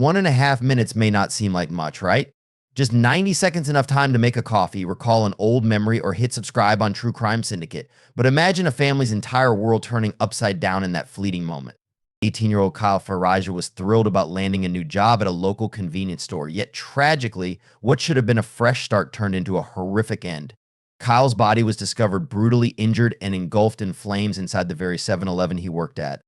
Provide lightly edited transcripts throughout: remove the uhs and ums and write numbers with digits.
1.5 minutes may not seem like much, right? Just 90 seconds enough time to make a coffee, recall an old memory, or hit subscribe on True Crime Syndicate. But imagine a family's entire world turning upside down in that fleeting moment. 18-year-old Kyle Faraja was thrilled about landing a new job at a local convenience store, yet tragically, what should have been a fresh start turned into a horrific end. Kyle's body was discovered brutally injured and engulfed in flames inside the very 7-Eleven he worked at.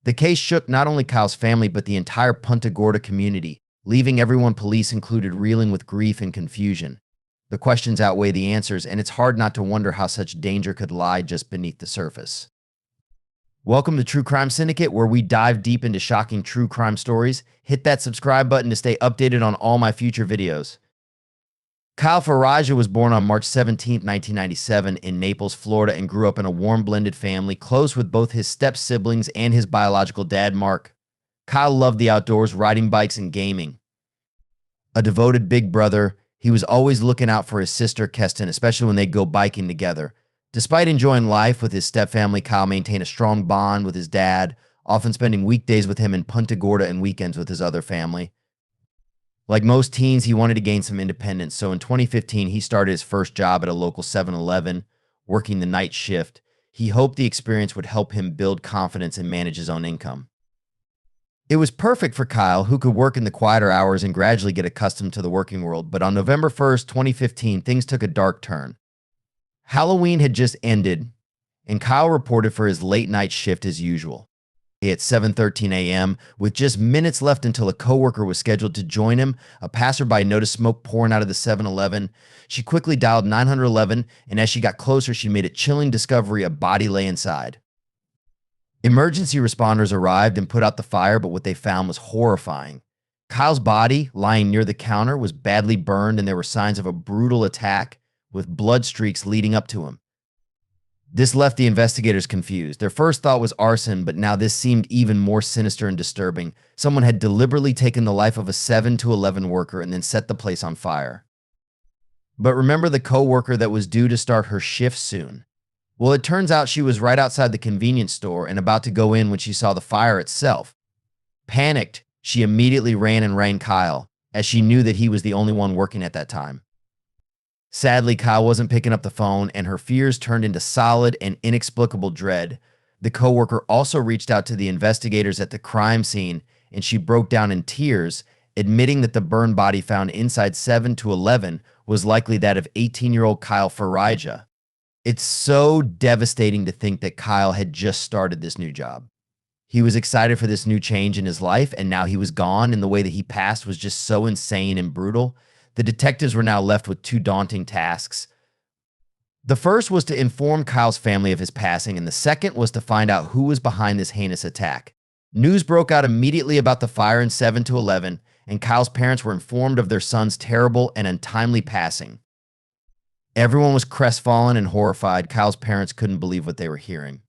The case shook not only Kyle's family, but the entire Punta Gorda community, leaving everyone, police included, reeling with grief and confusion. The questions outweigh the answers, and it's hard not to wonder how such danger could lie just beneath the surface. Welcome to True Crime Syndicate, where we dive deep into shocking true crime stories. Hit that subscribe button to stay updated on all my future videos. Kyle Faraja was born on March 17, 1997 in Naples, Florida, and grew up in a warm blended family, close with both his step-siblings and his biological dad, Mark. Kyle loved the outdoors, riding bikes, and gaming. A devoted big brother, he was always looking out for his sister, Keston, especially when they'd go biking together. Despite enjoying life with his stepfamily, Kyle maintained a strong bond with his dad, often spending weekdays with him in Punta Gorda and weekends with his other family. Like most teens, he wanted to gain some independence, so in 2015, he started his first job at a local 7-Eleven, working the night shift. He hoped the experience would help him build confidence and manage his own income. It was perfect for Kyle, who could work in the quieter hours and gradually get accustomed to the working world, but on November 1st, 2015, things took a dark turn. Halloween had just ended, and Kyle reported for his late-night shift as usual. At 7:13 a.m., with just minutes left until a coworker was scheduled to join him, a passerby noticed smoke pouring out of the 7-Eleven. She quickly dialed 911, and as she got closer, she made a chilling discovery: a body lay inside. Emergency responders arrived and put out the fire, but what they found was horrifying. Kyle's body, lying near the counter, was badly burned, and there were signs of a brutal attack, with blood streaks leading up to him. This left the investigators confused. Their first thought was arson, but now this seemed even more sinister and disturbing. Someone had deliberately taken the life of a 7-Eleven worker and then set the place on fire. But remember the co-worker that was due to start her shift soon? Well, it turns out she was right outside the convenience store and about to go in when she saw the fire itself. Panicked, she immediately ran and rang Kyle, as she knew that he was the only one working at that time. Sadly, Kyle wasn't picking up the phone, and her fears turned into solid and inexplicable dread. The coworker also reached out to the investigators at the crime scene, and she broke down in tears, admitting that the burned body found inside 7-Eleven was likely that of 18-year-old Kyle Faraja. It's so devastating to think that Kyle had just started this new job. He was excited for this new change in his life, and now he was gone, and the way that he passed was just so insane and brutal. The detectives were now left with two daunting tasks. The first was to inform Kyle's family of his passing, and the second was to find out who was behind this heinous attack. News broke out immediately about the fire in 7-Eleven, and Kyle's parents were informed of their son's terrible and untimely passing. Everyone was crestfallen and horrified. Kyle's parents couldn't believe what they were hearing.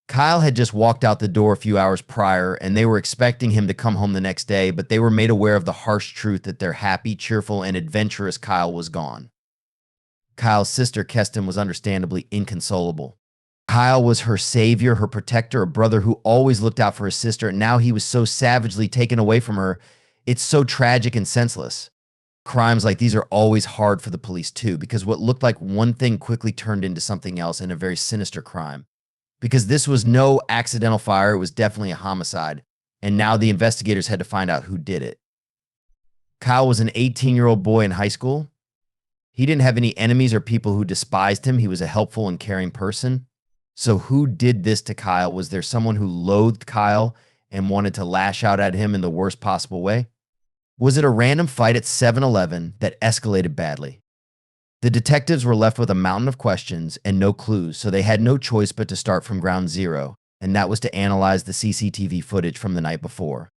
Kyle had just walked out the door a few hours prior, and they were expecting him to come home the next day, but they were made aware of the harsh truth that their happy, cheerful, and adventurous Kyle was gone. Kyle's sister, Keston, was understandably inconsolable. Kyle was her savior, her protector, a brother who always looked out for his sister, and now he was so savagely taken away from her. It's so tragic and senseless. Crimes like these are always hard for the police too, because what looked like one thing quickly turned into something else, in a very sinister crime. Because this was no accidental fire, it was definitely a homicide, and now the investigators had to find out who did it. Kyle was an 18-year-old boy in high school. He didn't have any enemies or people who despised him. He was a helpful and caring person. So who did this to Kyle? Was there someone who loathed Kyle and wanted to lash out at him in the worst possible way? Was it a random fight at 7-Eleven that escalated badly? The detectives were left with a mountain of questions and no clues, so they had no choice but to start from ground zero, and that was to analyze the CCTV footage from the night before.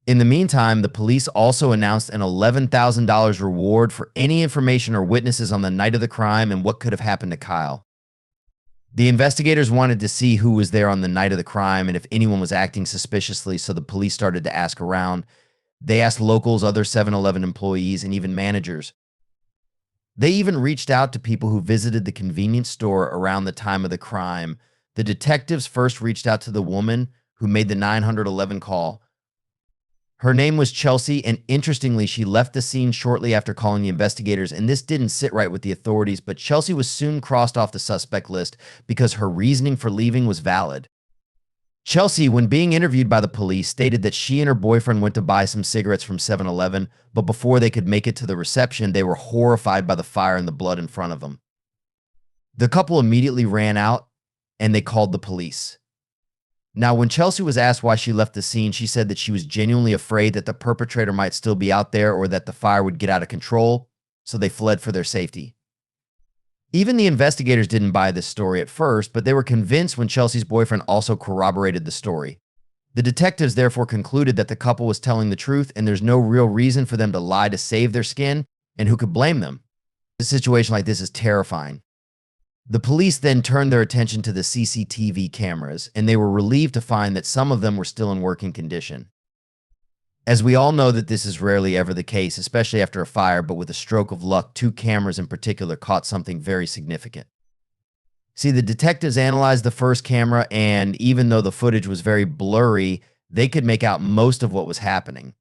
In the meantime, the police also announced an $11,000 reward for any information or witnesses on the night of the crime and what could have happened to Kyle. The investigators wanted to see who was there on the night of the crime and if anyone was acting suspiciously, so the police started to ask around. They asked locals, other 7-Eleven employees, and even managers. They even reached out to people who visited the convenience store around the time of the crime. The detectives first reached out to the woman who made the 911 call. Her name was Chelsea, and interestingly, she left the scene shortly after calling the investigators, and this didn't sit right with the authorities, but Chelsea was soon crossed off the suspect list because her reasoning for leaving was valid. Chelsea, when being interviewed by the police, stated that she and her boyfriend went to buy some cigarettes from 7-Eleven, but before they could make it to the reception, they were horrified by the fire and the blood in front of them. The couple immediately ran out, and they called the police. Now, when Chelsea was asked why she left the scene, she said that she was genuinely afraid that the perpetrator might still be out there or that the fire would get out of control, so they fled for their safety. Even the investigators didn't buy this story at first, but they were convinced when Chelsea's boyfriend also corroborated the story. The detectives therefore concluded that the couple was telling the truth and there's no real reason for them to lie to save their skin, and who could blame them? A situation like this is terrifying. The police then turned their attention to the CCTV cameras, and they were relieved to find that some of them were still in working condition. As we all know that this is rarely ever the case, especially after a fire, but with a stroke of luck, 2 cameras in particular caught something very significant. See, the detectives analyzed the first camera, and even though the footage was very blurry, they could make out most of what was happening.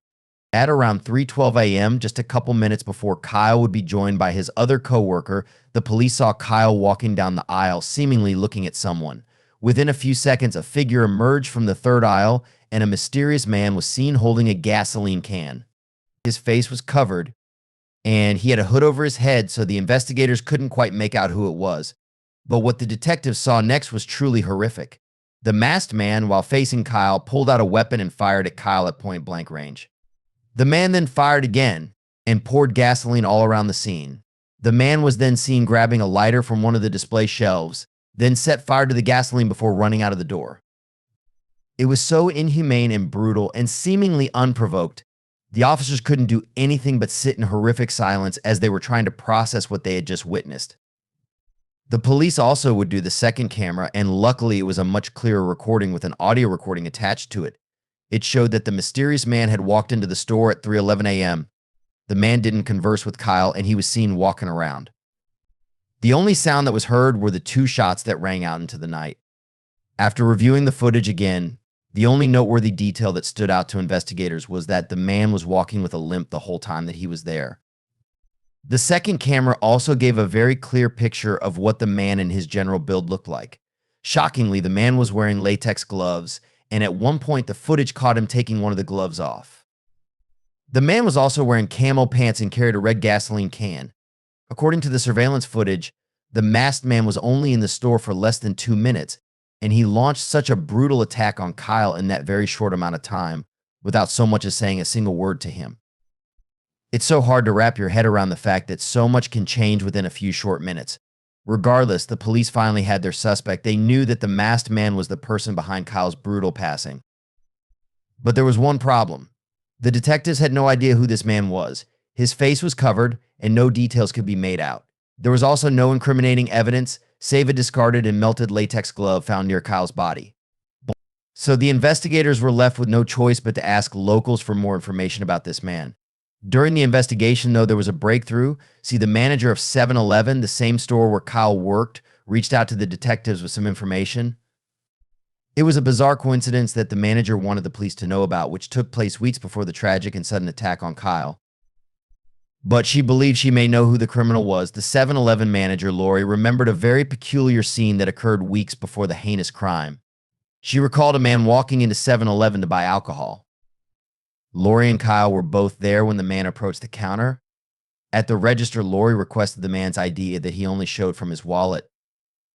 At around 3:12 a.m., just a couple minutes before Kyle would be joined by his other coworker, the police saw Kyle walking down the aisle, seemingly looking at someone. Within a few seconds, a figure emerged from the third aisle, and a mysterious man was seen holding a gasoline can. His face was covered, and he had a hood over his head, so the investigators couldn't quite make out who it was. But what the detectives saw next was truly horrific. The masked man, while facing Kyle, pulled out a weapon and fired at Kyle at point-blank range. The man then fired again and poured gasoline all around the scene. The man was then seen grabbing a lighter from one of the display shelves, then set fire to the gasoline before running out of the door. It was so inhumane and brutal and seemingly unprovoked. The officers couldn't do anything but sit in horrific silence as they were trying to process what they had just witnessed. The police also would do the second camera, and luckily it was a much clearer recording with an audio recording attached to it. It showed that the mysterious man had walked into the store at 3:11 a.m. The man didn't converse with Kyle, and he was seen walking around. The only sound that was heard were the 2 shots that rang out into the night. After reviewing the footage again, the only noteworthy detail that stood out to investigators was that the man was walking with a limp the whole time that he was there. The second camera also gave a very clear picture of what the man and his general build looked like. Shockingly, the man was wearing latex gloves, and at one point the footage caught him taking one of the gloves off. The man was also wearing camo pants and carried a red gasoline can. According to the surveillance footage, the masked man was only in the store for less than 2 minutes, and he launched such a brutal attack on Kyle in that very short amount of time without so much as saying a single word to him. It's so hard to wrap your head around the fact that so much can change within a few short minutes. Regardless, the police finally had their suspect. They knew that the masked man was the person behind Kyle's brutal passing. But there was one problem. The detectives had no idea who this man was. His face was covered, and no details could be made out. There was also no incriminating evidence, save a discarded and melted latex glove found near Kyle's body. So the investigators were left with no choice but to ask locals for more information about this man. During the investigation, though, there was a breakthrough. See, the manager of 7-Eleven, the same store where Kyle worked, reached out to the detectives with some information. It was a bizarre coincidence that the manager wanted the police to know about, which took place weeks before the tragic and sudden attack on Kyle. But she believed she may know who the criminal was. The 7-Eleven manager, Lori, remembered a very peculiar scene that occurred weeks before the heinous crime. She recalled a man walking into 7-Eleven to buy alcohol. Lori and Kyle were both there when the man approached the counter. At the register, Lori requested the man's ID that he only showed from his wallet.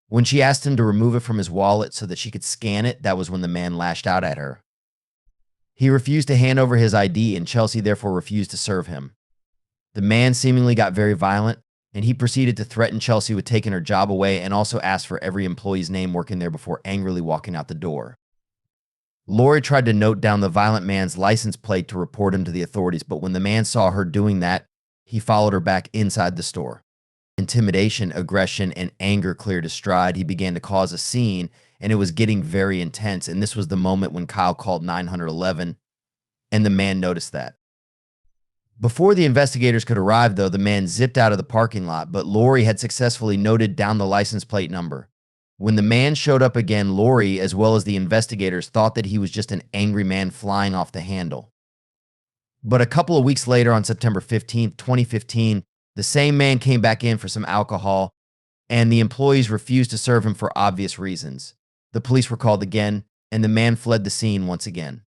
When she asked him to remove it from his wallet so that she could scan it, that was when the man lashed out at her. He refused to hand over his ID, and Chelsea therefore refused to serve him. The man seemingly got very violent, and he proceeded to threaten Chelsea with taking her job away and also asked for every employee's name working there before angrily walking out the door. Lori tried to note down the violent man's license plate to report him to the authorities, but when the man saw her doing that, he followed her back inside the store. Intimidation, aggression, and anger cleared his stride. He began to cause a scene, and it was getting very intense, and this was the moment when Kyle called 911, and the man noticed that. Before the investigators could arrive, though, the man zipped out of the parking lot, but Lori had successfully noted down the license plate number. When the man showed up again, Lori, as well as the investigators, thought that he was just an angry man flying off the handle. But a couple of weeks later, on September 15th, 2015, the same man came back in for some alcohol, and the employees refused to serve him for obvious reasons. The police were called again, and the man fled the scene once again.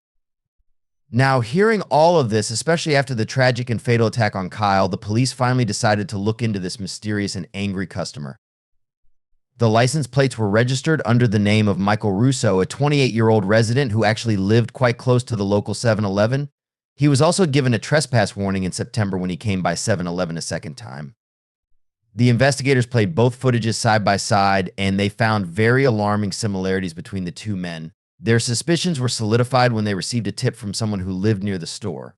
Now, hearing all of this, especially after the tragic and fatal attack on Kyle, the police finally decided to look into this mysterious and angry customer. The license plates were registered under the name of Michael Russo, a 28-year-old resident who actually lived quite close to the local 7-Eleven. He was also given a trespass warning in September when he came by 7-Eleven a second time. The investigators played both footages side by side, and they found very alarming similarities between the two men. Their suspicions were solidified when they received a tip from someone who lived near the store.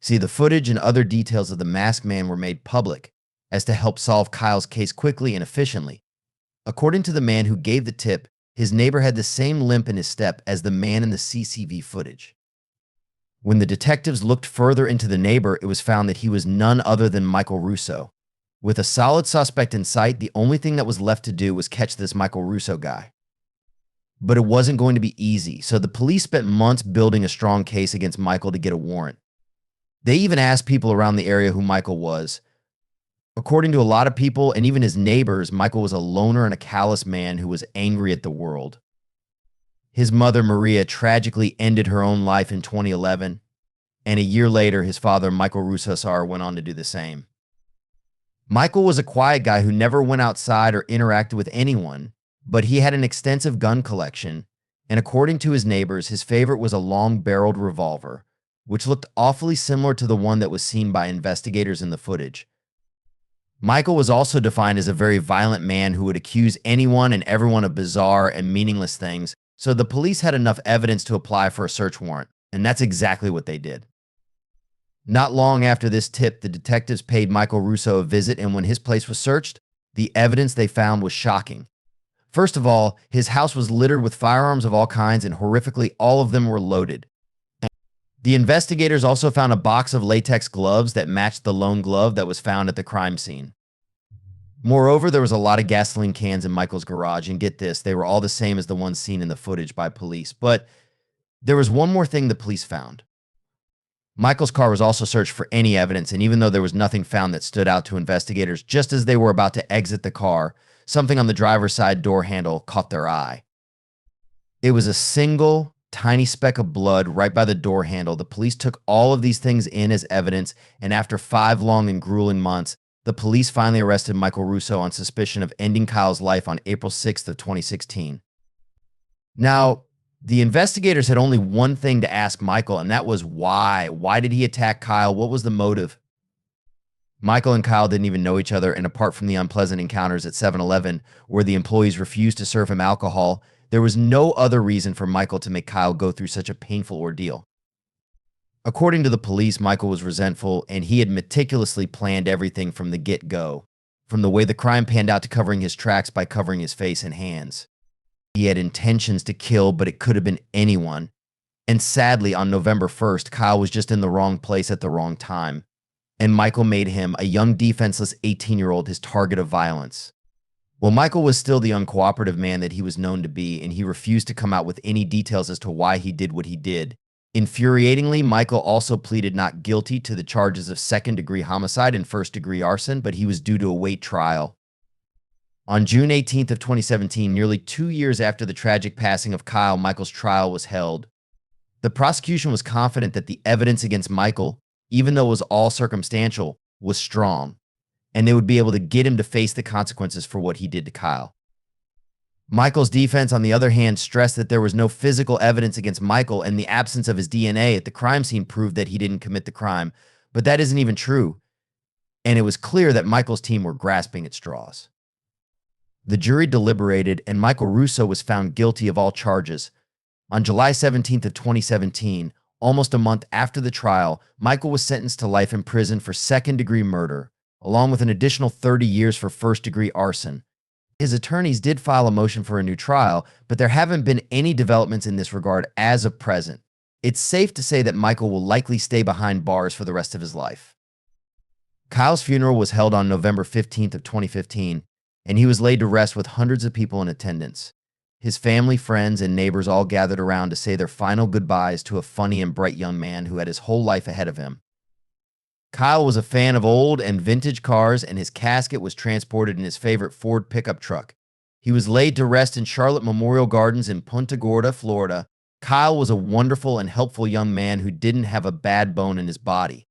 See, the footage and other details of the masked man were made public as to help solve Kyle's case quickly and efficiently. According to the man who gave the tip, his neighbor had the same limp in his step as the man in the CCTV footage. When the detectives looked further into the neighbor, it was found that he was none other than Michael Russo. With a solid suspect in sight, the only thing that was left to do was catch this Michael Russo guy. But it wasn't going to be easy, so the police spent months building a strong case against Michael to get a warrant. They even asked people around the area who Michael was. According to a lot of people, and even his neighbors, Michael was a loner and a callous man who was angry at the world. His mother, Maria, tragically ended her own life in 2011, and a year later, his father, Michael Russo, went on to do the same. Michael was a quiet guy who never went outside or interacted with anyone, but he had an extensive gun collection, and according to his neighbors, his favorite was a long-barreled revolver, which looked awfully similar to the one that was seen by investigators in the footage. Michael was also defined as a very violent man who would accuse anyone and everyone of bizarre and meaningless things, so the police had enough evidence to apply for a search warrant, and that's exactly what they did. Not long after this tip, the detectives paid Michael Russo a visit, and when his place was searched, the evidence they found was shocking. First of all, his house was littered with firearms of all kinds, and horrifically, all of them were loaded. The investigators also found a box of latex gloves that matched the lone glove that was found at the crime scene. Moreover, there was a lot of gasoline cans in Michael's garage, and get this, they were all the same as the ones seen in the footage by police. But there was one more thing the police found. Michael's car was also searched for any evidence, and even though there was nothing found that stood out to investigators, just as they were about to exit the car, something on the driver's side door handle caught their eye. It was a single, tiny speck of blood right by the door handle. The police took all of these things in as evidence, and after 5 long and grueling months, the police finally arrested Michael Russo on suspicion of ending Kyle's life on April 6th of 2016. Now, the investigators had only one thing to ask Michael, and that was why. Why did he attack Kyle? What was the motive? Michael and Kyle didn't even know each other, and apart from the unpleasant encounters at 7-Eleven, where the employees refused to serve him alcohol, there was no other reason for Michael to make Kyle go through such a painful ordeal. According to the police, Michael was resentful, and he had meticulously planned everything from the get-go, from the way the crime panned out to covering his tracks by covering his face and hands. He had intentions to kill, but it could have been anyone. And sadly, on November 1st, Kyle was just in the wrong place at the wrong time, and Michael made him, a young defenseless 18-year-old, his target of violence. Well, Michael was still the uncooperative man that he was known to be, and he refused to come out with any details as to why he did what he did. Infuriatingly, Michael also pleaded not guilty to the charges of second-degree homicide and first-degree arson, but he was due to await trial. On June 18th of 2017, nearly 2 years after the tragic passing of Kyle, Michael's trial was held. The prosecution was confident that the evidence against Michael, even though it was all circumstantial, was strong, and they would be able to get him to face the consequences for what he did to Kyle. Michael's defense, on the other hand, stressed that there was no physical evidence against Michael, and the absence of his DNA at the crime scene proved that he didn't commit the crime. But that isn't even true, and it was clear that Michael's team were grasping at straws. The jury deliberated, and Michael Russo was found guilty of all charges. On July 17th of 2017, almost a month after the trial, Michael was sentenced to life in prison for second-degree murder, along with an additional 30 years for first-degree arson. His attorneys did file a motion for a new trial, but there haven't been any developments in this regard as of present. It's safe to say that Michael will likely stay behind bars for the rest of his life. Kyle's funeral was held on November 15th of 2015, and he was laid to rest with hundreds of people in attendance. His family, friends, and neighbors all gathered around to say their final goodbyes to a funny and bright young man who had his whole life ahead of him. Kyle was a fan of old and vintage cars, and his casket was transported in his favorite Ford pickup truck. He was laid to rest in Charlotte Memorial Gardens in Punta Gorda, Florida. Kyle was a wonderful and helpful young man who didn't have a bad bone in his body.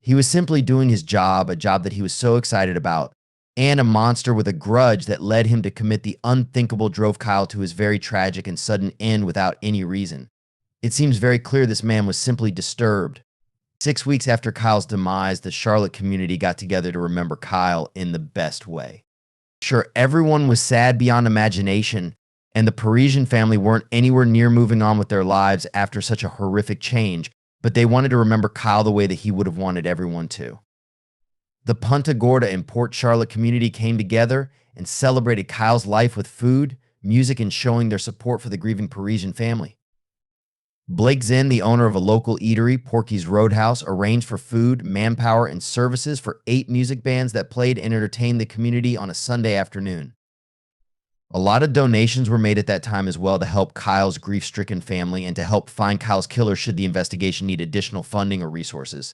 He was simply doing his job, a job that he was so excited about, and a monster with a grudge that led him to commit the unthinkable drove Kyle to his very tragic and sudden end without any reason. It seems very clear this man was simply disturbed. 6 weeks after Kyle's demise, the Charlotte community got together to remember Kyle in the best way. Sure, everyone was sad beyond imagination, and the Parisian family weren't anywhere near moving on with their lives after such a horrific change, but they wanted to remember Kyle the way that he would have wanted everyone to. The Punta Gorda and Port Charlotte community came together and celebrated Kyle's life with food, music, and showing their support for the grieving Parisian family. Blake Zinn, the owner of a local eatery, Porky's Roadhouse, arranged for food, manpower, and services for 8 music bands that played and entertained the community on a Sunday afternoon. A lot of donations were made at that time as well to help Kyle's grief-stricken family and to help find Kyle's killer should the investigation need additional funding or resources.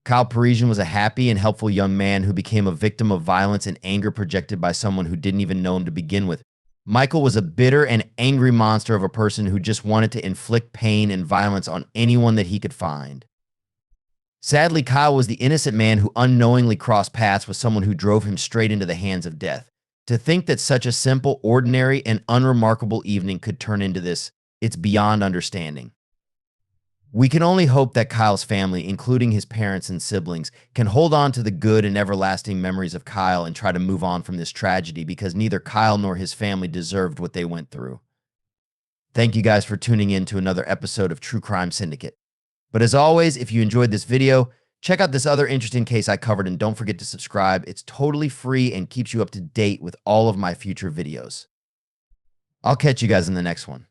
Kyle Parisian was a happy and helpful young man who became a victim of violence and anger projected by someone who didn't even know him to begin with. Michael was a bitter and angry monster of a person who just wanted to inflict pain and violence on anyone that he could find. Sadly, Kyle was the innocent man who unknowingly crossed paths with someone who drove him straight into the hands of death. To think that such a simple, ordinary, and unremarkable evening could turn into this, it's beyond understanding. We can only hope that Kyle's family, including his parents and siblings, can hold on to the good and everlasting memories of Kyle and try to move on from this tragedy because neither Kyle nor his family deserved what they went through. Thank you guys for tuning in to another episode of True Crime Syndicate. But as always, if you enjoyed this video, check out this other interesting case I covered and don't forget to subscribe. It's totally free and keeps you up to date with all of my future videos. I'll catch you guys in the next one.